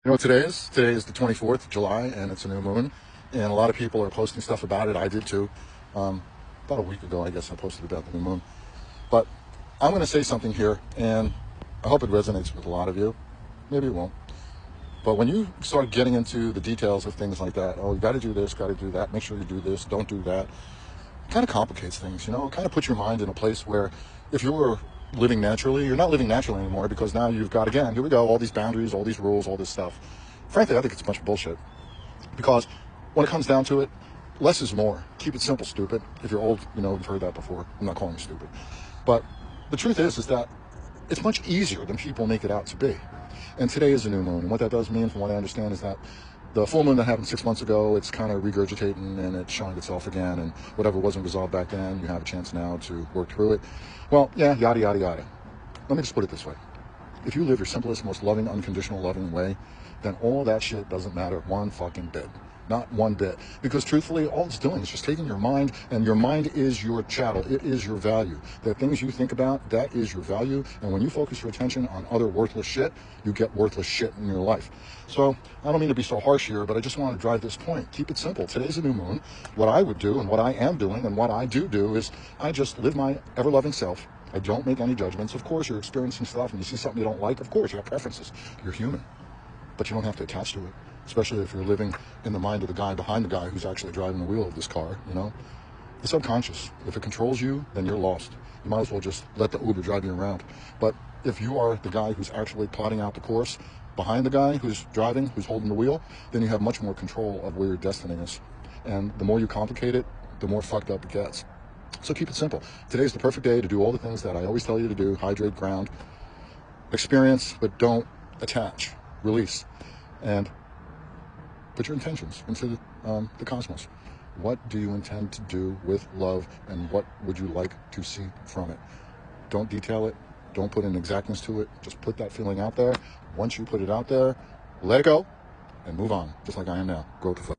You know what today is? Today is the 24th of July, and it's a new moon. And a lot of people are posting stuff about it. I did too. About a week ago, I guess I posted about the new moon. But I'm going to say something here, and I hope it resonates with a lot of you. Maybe it won't. But when you start getting into the details of things like that, oh, you got to do this, got to do that, make sure you do this, don't do that, it kind of complicates things, you know? It kind of puts your mind in a place where if you were living naturally, you're not living naturally anymore because now you've got, again, here we go, all these boundaries, all these rules, all this stuff. Frankly, I think it's a bunch of bullshit because when it comes down to it, less is more. Keep it simple, stupid. If you're old, you know, you've heard that before. I'm not calling you stupid. But the truth is that it's much easier than people make it out to be. And today is a new moon. And what that does mean, from what I understand, is that the full moon that happened 6 months ago, it's kind of regurgitating and it's showing itself again. And whatever wasn't resolved back then, you have a chance now to work through it. Well, yeah, yada, yada, yada. Let me just put it this way. If you live your simplest, most loving, unconditional, loving way, then all that shit doesn't matter one fucking bit. Not one bit. Because truthfully, all it's doing is just taking your mind, and your mind is your chattel. It is your value. The things you think about, that is your value. And when you focus your attention on other worthless shit, you get worthless shit in your life. So I don't mean to be so harsh here, but I just want to drive this point. Keep it simple. Today's a new moon. What I would do, and what I am doing, and what I do is I just live my ever-loving self. I don't make any judgments. Of course, you're experiencing stuff and you see something you don't like. Of course, you have preferences. You're human. But you don't have to attach to it, especially if you're living in the mind of the guy behind the guy who's actually driving the wheel of this car, you know? The subconscious, if it controls you, then you're lost. You might as well just let the Uber drive you around. But if you are the guy who's actually plotting out the course behind the guy who's driving, who's holding the wheel, then you have much more control of where your destiny is. And the more you complicate it, the more fucked up it gets. So keep it simple. Today's the perfect day to do all the things that I always tell you to do. Hydrate, ground, experience, but don't attach. Release. And put your intentions into the cosmos. What do you intend to do with love, and what would you like to see from it? Don't detail it. Don't put an exactness to it. Just put that feeling out there. Once you put it out there, let it go and move on, just like I am now. Grow to flow.